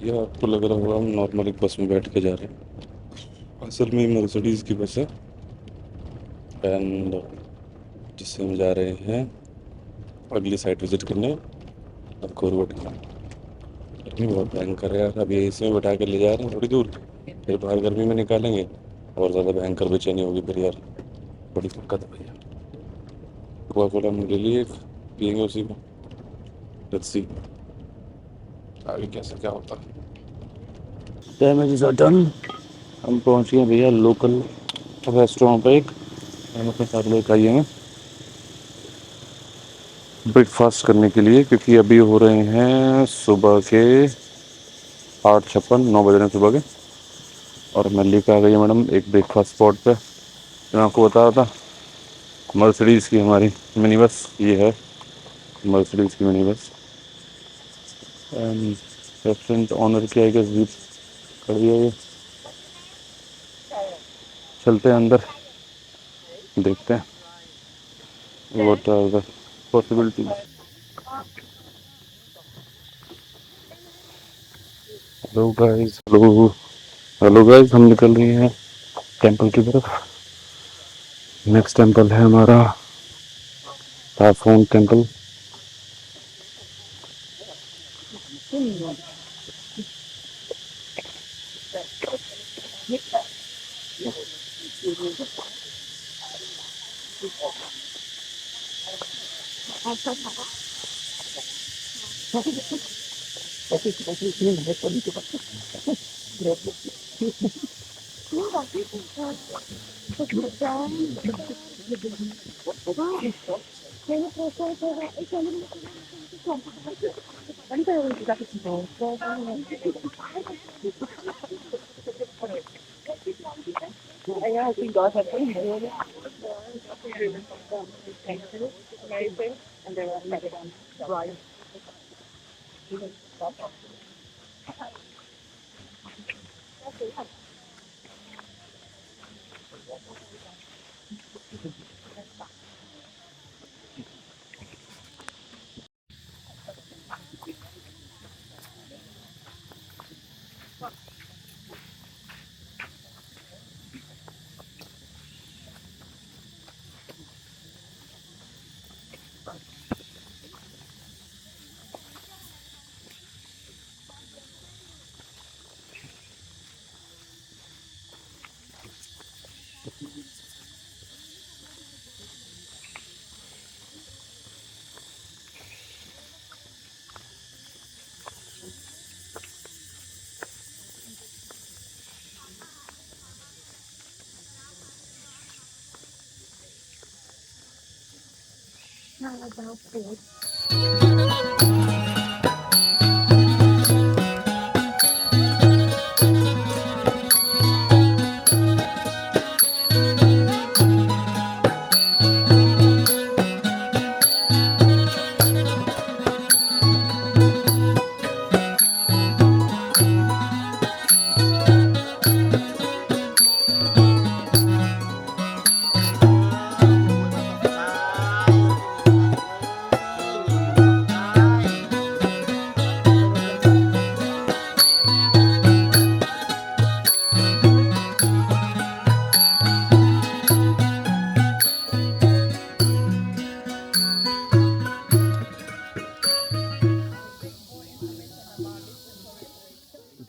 यह आपको लग रहा होगा हम नॉर्मल एक बस में बैठ के जा रहे हैं। असल में मर्सिडीज़ की बस है। एंड जिससे हम जा रहे हैं अगली साइट विजिट करने, कोरबट का। गर्मी बहुत भयंकर है यार। अभी एसी में बैठा कर ले जा रहे हैं थोड़ी दूर, फिर बाहर गर्मी में निकालेंगे और ज़्यादा भयंकर बेचैनी होगी फिर यार। बड़ी दिक्कत है भैया। कोका कोला हम ले लिए, पियेंगे उसी को। लेट्स सी आगे कैसे क्या होता है। Damage are done. हम पहुंच गए भैया लोकल रेस्टोरेंट पे। एक हम अपने साथ लेकर आइए हैं ब्रेकफास्ट करने के लिए, क्योंकि अभी हो रहे हैं सुबह के 8:56, 9 बज रहे हैं सुबह के। और मैं लेकर आ गई मैडम एक ब्रेकफास्ट स्पॉट पे। मैं आपको बता रहा था मर्सिडीज़ की हमारी मिनी बस ये है। मर्सिडीज़ की mini bus and restaurant honour की आई गेस जीप खड़ी है ये। चलते हैं अंदर, देखते हैं what are the possibilities. Hello guys, hello hello guys, हम निकल रहे हैं टेंपल की तरफ। नेक्स्ट टेंपल है हमारा ताफोन टेंपल।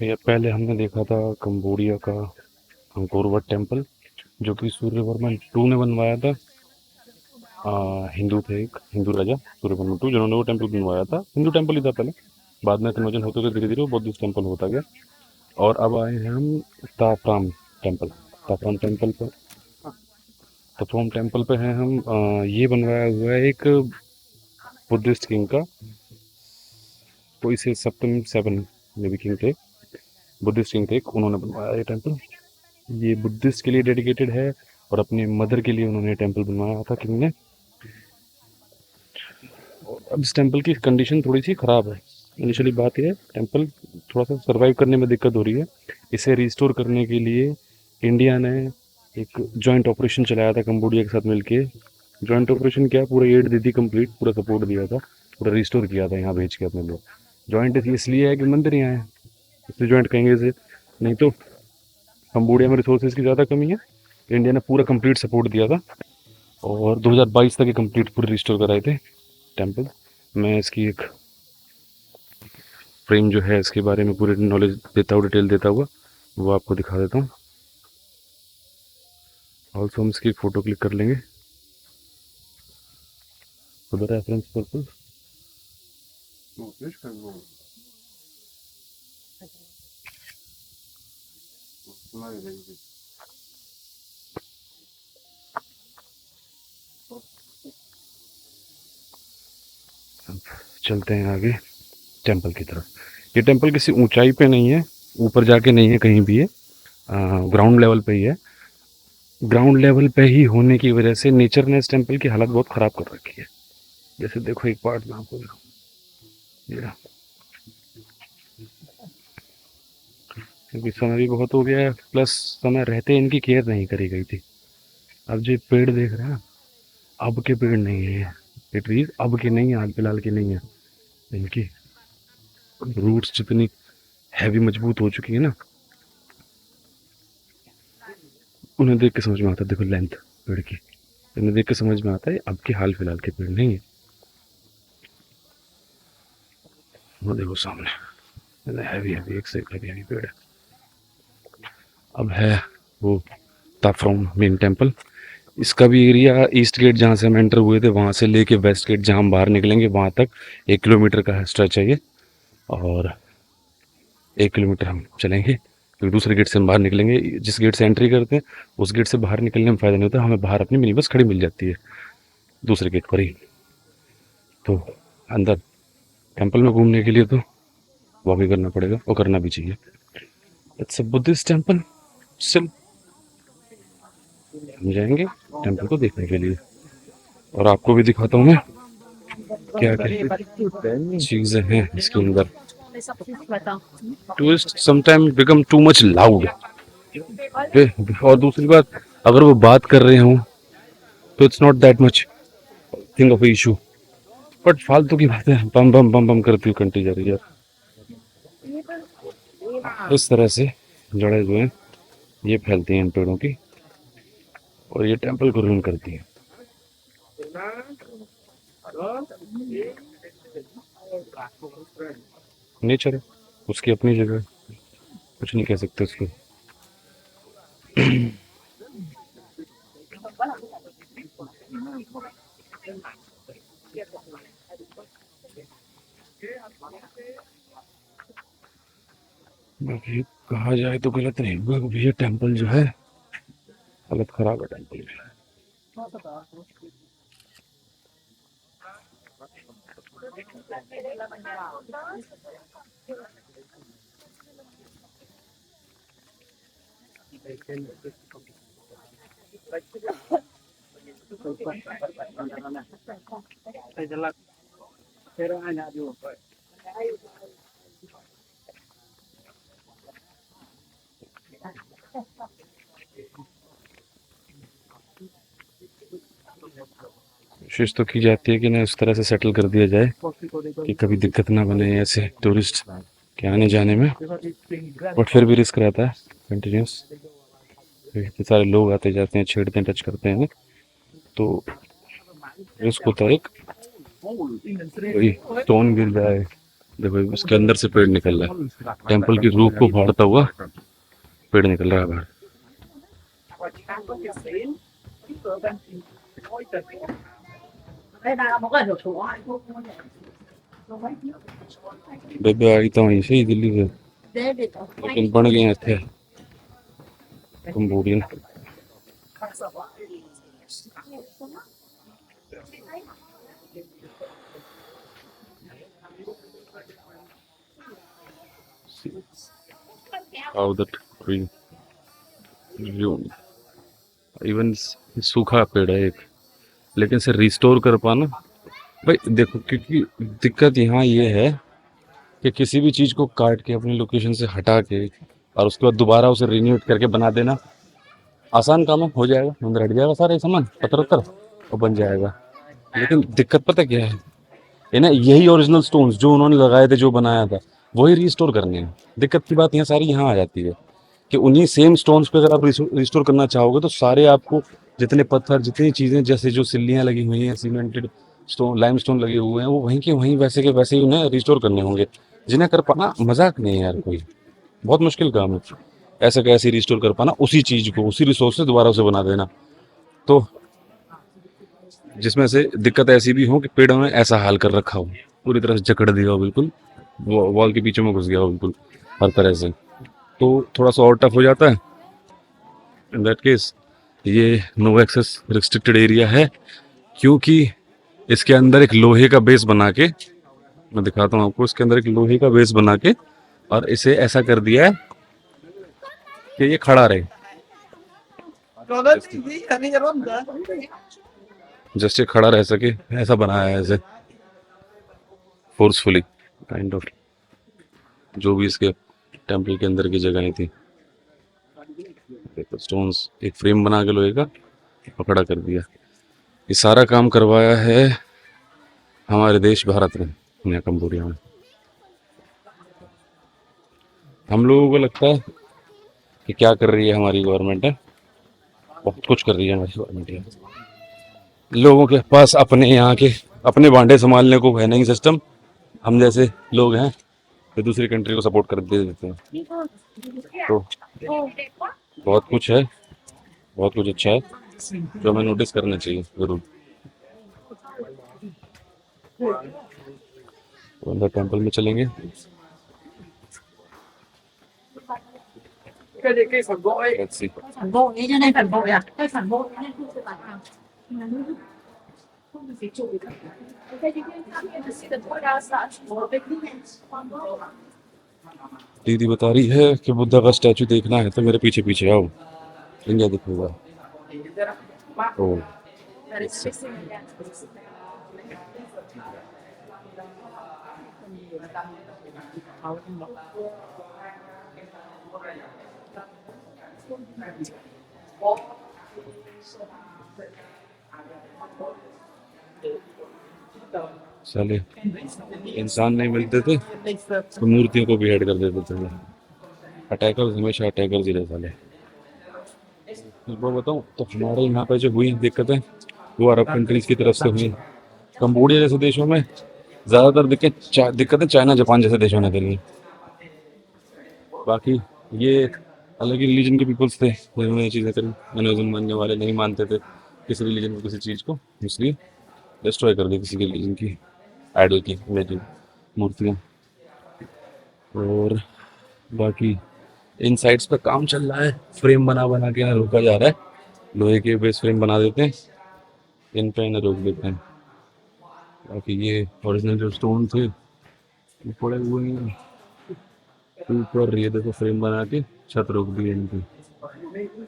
भैया पहले हमने देखा था कंबोडिया का अंकोर वाट टेम्पल, जो कि सूर्यवर्मन टू ने बनवाया था। हिंदू थे, एक हिंदू राजा सूर्यवर्मन टू, जिन्होंने वो टेम्पल बनवाया था। हिंदू टेम्पल ही था पहले, बाद में कन्वर्जन होते हुए धीरे धीरे वो बौद्धिस्ट टेम्पल होता गया। और अब आए हैं हम तापराम टेम्पल। तापराम टेम्पल पे तापराम टेम्पल पे हैं हम। ये बनवाया हुआ है एक बुद्धिस्ट किंग का, कोई से सप्तम सेवन में भी किंग थे, बुद्धिस्ट किंग थे, उन्होंने बनवाया ये टेम्पल। ये बुद्धिस्ट के लिए डेडिकेटेड है और अपने मदर के लिए उन्होंने टेम्पल बनवाया था किंग ने। अब इस टेम्पल की कंडीशन थोड़ी सी ख़राब है। इनिशियली बात यह है, टेम्पल थोड़ा सा सरवाइव करने में दिक्कत हो रही है। इसे रिस्टोर करने के लिए इंडिया ने एक जॉइंट ऑपरेशन चलाया था कंबोडिया के साथ मिलके। जॉइंट ऑपरेशन क्या, पूरा एड दी थी कंप्लीट, पूरा सपोर्ट दिया था, पूरा रिस्टोर किया था यहाँ भेज के अपने लोग। जॉइंट इसलिए है कि मंदिर यहाँ है, इसलिए ज्वाइंट कहेंगे इसे। नहीं तो कंबोडिया में रिसोर्सेज की ज़्यादा कमी है, इंडिया ने पूरा कंप्लीट सपोर्ट दिया था और 2022 तक ये कंप्लीट पूरे रिस्टोर कराए थे टेम्पल। मैं इसकी एक फ्रेम जो है इसके बारे में पूरी नॉलेज देता हुआ, डिटेल देता हुआ वो आपको दिखा देता हूँ। ऑल्सो हम इसकी फ़ोटो क्लिक कर लेंगे फॉर द रेफरेंस पर्पज। चलते हैं आगे टेम्पल की तरफ। ये टेम्पल किसी ऊंचाई पे नहीं है, ऊपर जाके नहीं है, कहीं भी है, ग्राउंड लेवल पे ही है। ग्राउंड लेवल पे ही होने की वजह से नेचर ने इस टेम्पल की हालत बहुत ख़राब कर रखी है। जैसे देखो एक पार्ट में आपको दिखाऊं, ये रहा। क्योंकि समय भी बहुत हो गया है, प्लस समय रहते इनकी केयर नहीं करी गई थी। अब जो पेड़ देख रहे हैं ना, अब के पेड़ नहीं है ये ट्रीज, अब के नहीं है, हाल फिलहाल के नहीं है। इनकी रूट्स जितनी हैवी मजबूत हो चुकी है ना, उन्हें देख के समझ में आता है। देखो लेंथ पेड़ की, इन्हें देख के समझ में आता है अब के हाल फिलहाल के पेड़ नहीं है। वो देखो सामने हैवी हैवी, एक से एक हैवी हैवी पेड़ है। अब है वो ताफ्रोम मेन टेम्पल। इसका भी एरिया ईस्ट गेट जहाँ से हम एंटर हुए थे वहाँ से लेके वेस्ट गेट जहाँ हम बाहर निकलेंगे वहाँ तक 1 किलोमीटर का स्ट्रेच है ये। और 1 किलोमीटर हम चलेंगे क्योंकि दूसरे गेट से हम बाहर निकलेंगे। जिस गेट से एंट्री करते हैं उस गेट से बाहर निकलने में फ़ायदा नहीं होता, हमें बाहर अपनी मिनी बस खड़ी मिल जाती है दूसरे गेट पर ही। तो अंदर टेम्पल में घूमने के लिए तो वॉक भी करना पड़ेगा और करना भी चाहिए। It's a Buddhist temple still. हम जाएंगे टेम्पल को देखने के लिए और आपको भी दिखाता हूँ मैं क्या क्या चीज़ें हैं इसके अंदर। Tourist sometime become too much loud. और दूसरी बात, अगर वो बात कर रहे हों तो it's not that much thing of issue, but फालतू की बातें बम बम बम बम करती हुई कंटी जा रही है। इस तरह से जड़ें जो हैं ये फैलती हैं इन पेड़ों की और ये टेम्पल को रूइन करती हैं। नेचर है, उसकी अपनी जगह, कुछ नहीं कह सकते उसको। बाकी कहा जाए तो गलत नहीं होगा क्योंकि ये टेम्पल जो है हालत खराब है टेम्पल की। कोशिश तो की जाती है कि ना इस तरह से सेटल कर दिया जाए कि कभी दिक्कत ना बने ऐसे टूरिस्ट के आने जाने में, बट फिर भी रिस्क रहता है कंटिन्यूस। इतने सारे लोग आते जाते हैं, छेड़ते हैं, टच करते हैं, तो रिस्क होता है एक कोई स्टोन गिर जाए। देखो इसके अंदर से पेड़ निकल रहा है, टेम्पल की रूफ को फाड़ता हुआ पेड़ निकल रहा है बाहर। बेबे आई तो वहीं से ही दिल्ली से, लेकिन बन गए थे Cambodian. How that tree grew. Even सूखा पेड़ है एक, लेकिन इसे रिस्टोर कर पाना भाई देखो, क्योंकि दिक्कत यहाँ ये है कि किसी भी चीज़ को काट के अपनी लोकेशन से हटा के और उसके बाद दोबारा उसे रिन्यूट करके बना देना आसान काम है, हो जाएगा, अंदर हट जाएगा सारा सामान पत्थर वत्थर और बन जाएगा। लेकिन दिक्कत पता क्या है, ये ना यही ओरिजिनल स्टोन्स जो उन्होंने लगाए थे, जो बनाया था, वही रिस्टोर करने हैं। दिक्कत की बात यहाँ सारी यहाँ आ जाती है कि उन्हीं सेम स्टोन्स पे अगर आप रिस्टोर करना चाहोगे तो सारे आपको जितने पत्थर जितनी चीज़ें जैसे जो सिल्लियाँ लगी हुई हैं सीमेंटेड स्टोन लाइम स्टोन लगे हुए हैं वो वहीं के वहीं वैसे के वैसे ही उन्हें रिस्टोर करने होंगे, जिन्हें कर पाना मजाक नहीं है यार, कोई बहुत मुश्किल काम है ऐसे कैसे रिस्टोर कर पाना उसी चीज़ को उसी रिसोर्स से दोबारा उसे बना देना। तो जिसमें से दिक्कत ऐसी भी हो कि पेड़ों ने ऐसा हाल कर रखा हो, पूरी तरह से जकड़ दिया हो, बिल्कुल वॉल के पीछे में घुस गया हो बिल्कुल हर तरह से, तो थोड़ा सा और टफ हो जाता है। इन दैट केस ये नो एक्सेस रिस्ट्रिक्टेड एरिया है, क्योंकि इसके अंदर एक लोहे का बेस बना के, मैं दिखाता हूँ आपको, इसके अंदर एक लोहे का बेस बना के और इसे ऐसा कर दिया है कि ये खड़ा रहे, जस्ट ये खड़ा रह सके, ऐसा बनाया है ऐसे फोर्सफुली काइंड ऑफ, जो भी इसके टेम्पल के अंदर की जगहें थी। देखो स्टोन्स एक फ्रेम बना के लोहे का पकड़ा कर दिया। ये सारा काम करवाया है हमारे देश भारत ने यहाँ कंबोडिया में। हम लोगों को लगता है कि क्या कर रही है हमारी गवर्नमेंट है, बहुत कुछ कर रही है हमारी गवर्नमेंट यहाँ। लोगों के पास अपने यहाँ के अपने बांडे संभालने को है नहीं सिस्टम, हम जैसे लोग हैं तो दूसरी कंट्री को सपोर्ट कर दे देते हैं। तो बहुत कुछ है, बहुत कुछ अच्छा है जो हमें नोटिस करना चाहिए जरूर। तो अंदर टेम्पल में चलेंगे। Let's see. Thành phố nghĩ cho nên thành phố à? Cái thành phố nên không phải là nhà nước không phải chủ. दीदी बता रही है कि बुद्धा का स्टैचू देखना है तो मेरे पीछे पीछे आओ, इंडिया दिखेगा। ओ साले इंसान नहीं मिलते थे तो मूर्तियों को बिहेड कर देते थे। अटैकर हमेशा अटैकर ही रहे साले। एक बार बताऊं तो हमारे यहाँ पे जो हुई दिक्कतें वो अरब कंट्रीज की तरफ से हुई। कंबोडिया जैसे देशों में ज़्यादातर दिक्कतें चाइना जापान जैसे देशों ने करी। बाकी ये अलग ही रिलीजन के पीपल्स थे जिन्होंने ये चीज़ें करी। हिंदुइज्म मानने वाले नहीं मानते थे किसी रिलीजन को किसी चीज़ को, इसलिए डिस्ट्रॉय कर दी किसी के रिलीजन की आइडल की इमेजिन मूर्तियाँ। और बाकी इन साइड्स पे काम चल रहा है, फ्रेम बना बना के ना रोका जा रहा है, लोहे के बेस फ्रेम बना देते हैं, इन पे ना रोक देते हैं। बाकी ये ओरिजिनल जो स्टोन थे वो पड़े हुए हैं ऊपर, ये देखो फ्रेम बना के छत रोक दी है इनकी,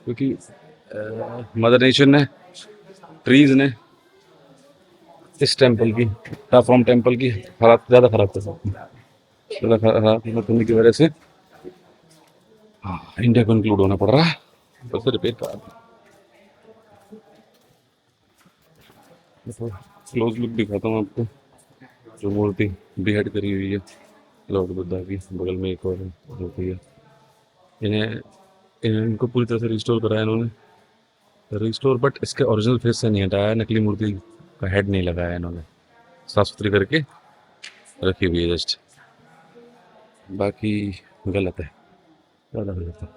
क्योंकि मदर नेचर ने ट्रीज ने इस टेम्पल की टाफॉर्म टेम्पल की हालत ज़्यादा खराब कर सकती है, ज़्यादा खराब होने की वजह से हाँ इंडिया को इंक्लूड होना पड़ रहा है, बस रिपेयर करा। क्लोज लुक दिखाता हूँ आपको, जो मूर्ति बिहेड करी हुई है लॉर्ड बुद्धा की, बगल में एक और मूर्ति है। इन्हें इनको पूरी तरह से रिस्टोर कराया इन्होंने, रिस्टोर बट इसके ओरिजिनल फेस से नहीं हटाया, नकली मूर्ति का हेड नहीं लगाया इन्होंने, साफ सुथरी करके रखी हुई है जस्ट। बाकी गलत है, ज़्यादा गलत है।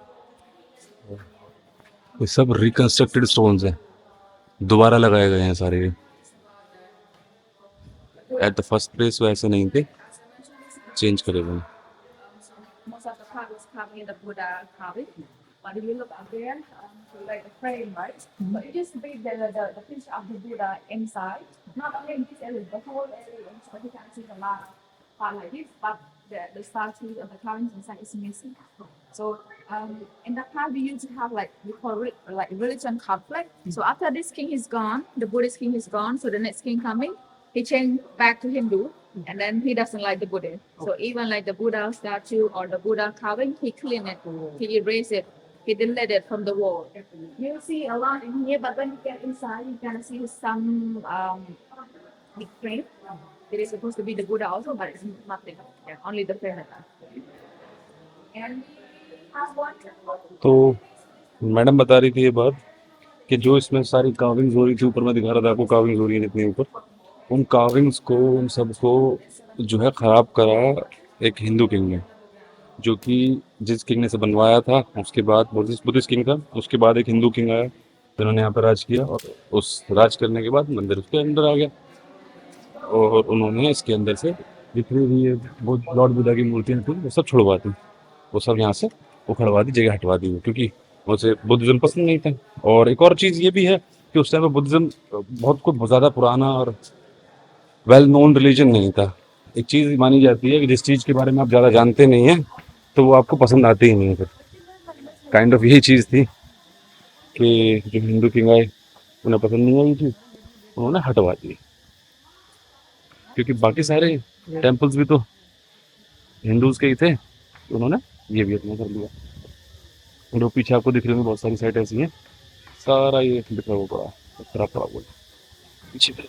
ये सब रिकंस्ट्रक्टेड स्टोन्स हैं, दोबारा लगाए गए हैं सारे। एट द फर्स्ट प्लेस वैसे नहीं थे, चेंज करे गए। Most of the part is carving in the Buddha carving. But if you look again, like the frame, right? But you just read the picture of the Buddha inside. Not only in this area, the whole area. But you can see the last part like this, but the statue of the carvings inside is missing. So in the past, we used to have like we call it like religion conflict. So after this king is gone, the Buddhist king is gone. So the next king coming, he changed back to Hindu, and then he doesn't like the Buddha. So even like the Buddha statue or the Buddha carving, he clean it, he erase it, he delete it from the wall. You see a lot in here, but when you get inside, you can see some big frame. It is supposed to be the Buddha also, but it's nothing. Yeah, only the frame. And we have one. तो madam बता रही थी ये बात कि जो इसमें सारी कार्विंग्स हो रही थी ऊपर, मैं दिखा रहा था आपको कार्विंग्स हो रही है जितनी ऊपर, उन कार्विंग्स को उन सबको जो है ख़राब करा एक हिंदू किंग ने, जो कि जिस किंग ने से बनवाया था उसके बाद बुद्धिस्ट बुद्धिस्ट किंग था, उसके बाद एक हिंदू किंग आया जिन्होंने यहाँ पर राज किया, और उस राज करने के बाद मंदिर उसके अंदर आ गया, और उन्होंने इसके अंदर से जितनी भी ये बुद्ध लॉर्ड बुद्धा की मूर्तियाँ थी वो सब छुड़वा दी, वो सब यहाँ से उखड़वा दी, जगह हटवा दी, क्योंकि उसे बुद्धिज्म पसंद नहीं था। और एक और चीज़ ये भी है कि उस टाइम पे बुद्धिज्म बहुत कुछ ज़्यादा पुराना और वेल नोन रिलीजन नहीं था। एक चीज़ मानी जाती है कि जिस चीज़ के बारे में आप ज़्यादा जानते नहीं हैं तो वो आपको पसंद आती ही नहीं है, फिर काइंड ऑफ यही चीज़ थी कि जो हिंदू किंग आए उन्हें पसंद नहीं आई थी, उन्होंने हटवा दी, क्योंकि बाकी सारे टेम्पल्स भी तो हिंदूज के ही थे, तो उन्होंने ये भी अपना कर लिया। और वो पीछे आपको दिख रही होंगी बहुत सारी साइट ऐसी हैं, सारा ये बिखरा हुआ पड़ा है, खराब पड़ा हुआ है पीछे पे।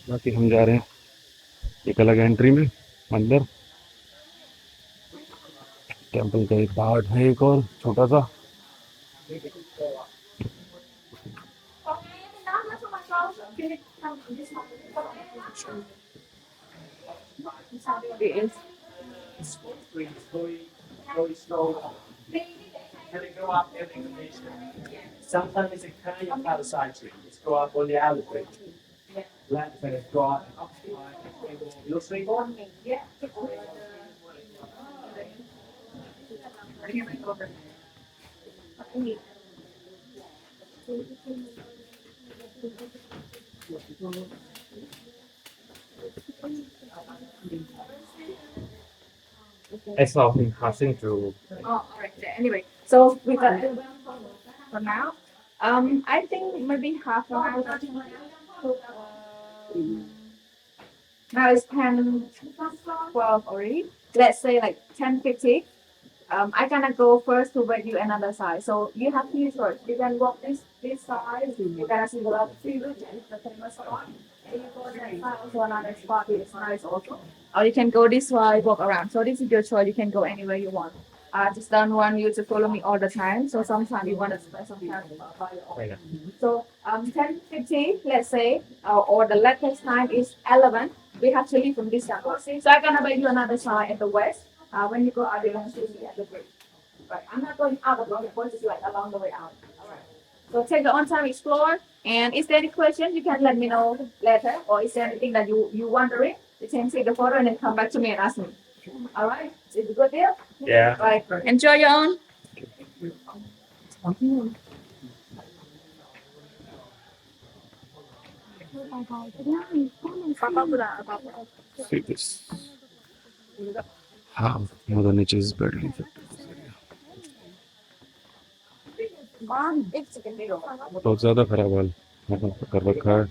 बाकी हम जा रहे हैं एक अलग एंट्री में अंदर, टेम्पल का एक पार्ट है एक और छोटा सा। It is. Sometimes it kind of out of side tree. Just go up on the alley tree. Let them go up. You'll see one. It's not been passing through. Oh, all right. Anyway, so we got the for now. I think maybe half an hour. Now it's 10, 12 already. Let's say like 10:50. I gonna go first to bring you another side. So you have to use yours. You can walk this side. You gonna see the love tree, which is the famous spot. And you go that side also another spot. It's nice also. Or you can go this way, walk around. So this is your choice. You can go anywhere you want. I just don't want you to follow me all the time. So sometimes you want to spend some time by your own. So 10:50, let's say, or the latest time is 11. We have to leave from this side. So I'm gonna bring you another side at the west. When you go out, you're gonna see me at the bridge. Right. I'm not going out the road. I'm going to like along the way out. All right. So take your own time, explore. And is there any questions? You can let me know later. Or is there anything that you wondering? You can take the photo and then come back to me and ask me. All right. Is it a good deal? Yeah. Right. Enjoy your own. See this. हाँ, Mother Nature is badly affected this area. बहुत ज़्यादा खराब हाल यहाँ पर कर रखा है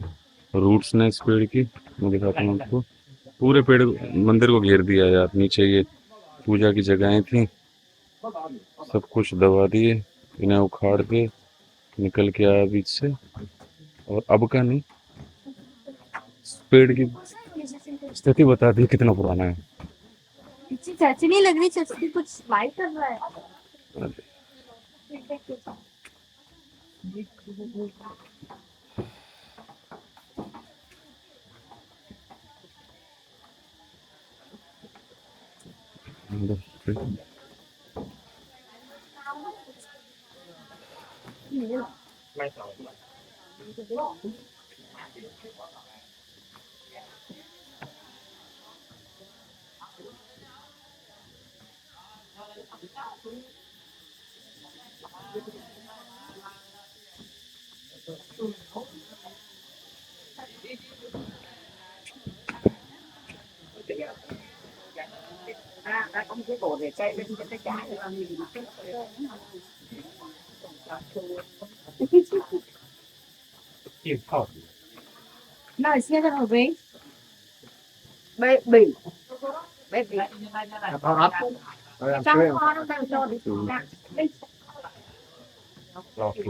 roots ने इस पेड़ की। मैं दिखाता हूँ आपको, पूरे पेड़ मंदिर को घेर दिया यार। नीचे ये पूजा की जगहें थी, सब कुछ दबा दिए, इन्हें उखाड़ के निकल के आया बीच से। और अब का नहीं, इस पेड़ की स्थिति बता दी कितना पुराना है। चाची नहीं लग रही, चाची कुछ लाइक कर रहा है। अरे, अंदर You pop. No, it's not gonna be. Baby. Baby. Trong con nó đang cho đi. Rocky.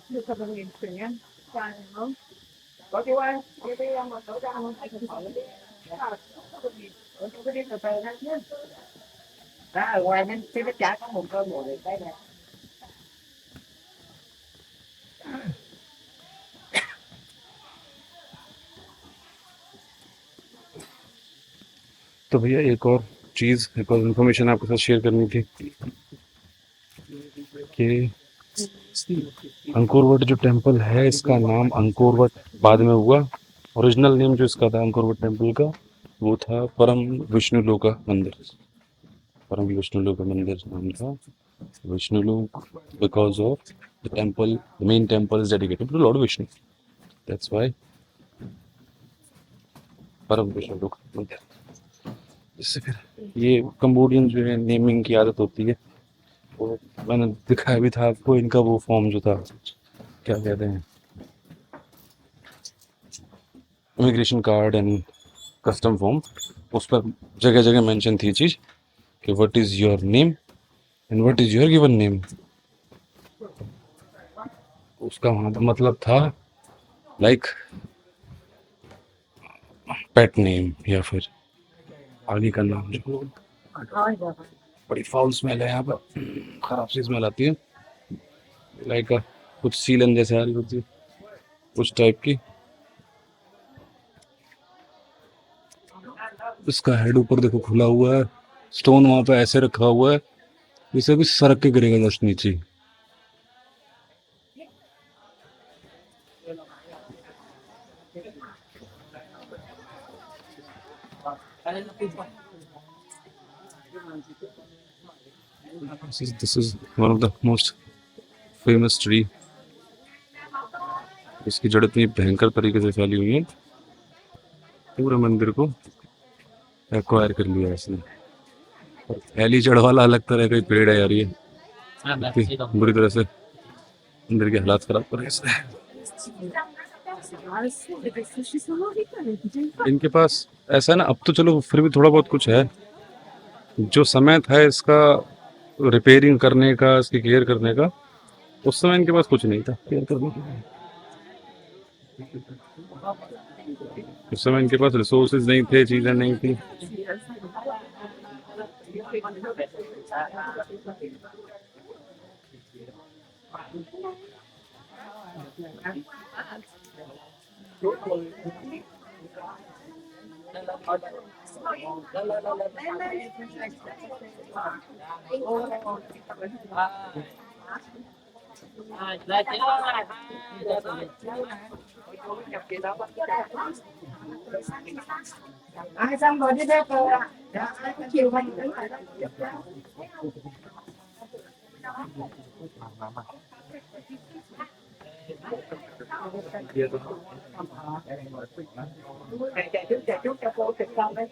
được thật là hiền chuyển nha. Chà, không? Có tiêu ai? Cái một số ra một cái hỏi đi. Ở trong cái đi cà phê hay chứ? Đó, ở ngoài nên cái bếp chả có một cơm ngồi để đây này. तो भैया एक और चीज़, एक और information आपके साथ share करनी थी कि अंकोर वट जो टेम्पल है, इसका नाम अंकोर वट बाद में हुआ। ओरिजिनल नेम जो इसका था अंकोर वट टेम्पल का, वो था परम विष्णुलोका मंदिर। परम विष्णुलोका मंदिर नाम था। Vishnulok because of the temple, the main temple is dedicated to lord Vishnu, that's why Param Vishnulok मंदिर। इससे फिर ये कंबोडियन जो है नेमिंग की आदत होती है, वो मैंने दिखाया भी था आपको। इनका वो फॉर्म जो था, क्या कहते हैं, immigration card and custom form, उस पर जगह जगह मेंशन थी चीज़ कि what is your name and what is your given name. उसका वहाँ पर मतलब था लाइक पेट नेम या फिर आगे का नाम। जो बड़ी फाउल स्मेल है यहाँ पर, खराब सी स्मेल आती है, लाइक कुछ सीलन जैसे आ रही होती है, उस टाइप की। इसका हेड ऊपर देखो खुला हुआ है, स्टोन वहाँ पे ऐसे रखा हुआ है जैसे भी सरक के गिरेगा जस्ट नीचे। This is one of the most famous tree। इसकी जड़ इतनी भयंकर तरीके से फैली हुई है, पूरे मंदिर को एक्वायर कर लिया है इसने। और फैली जड़ वाला अलग तरह का ही पेड़ है यार, ये इतनी बुरी तरह से मंदिर के हालात खराब कर रहे हैं इसने। इनके पास ऐसा है ना, अब तो चलो फिर भी थोड़ा बहुत कुछ है। जो समय था इसका रिपेयरिंग करने का, इसकी केयर करने का, उस समय इनके पास कुछ नहीं था केयर करने के लिए। उस समय इनके पास रिसोर्सेज नहीं थे, चीज़ें नहीं थी। Ai xong rồi đi bếp rồi ạ. Dạ, ai có chiều mình đứng lại đây. Chạy trước cho cô trực xong đấy.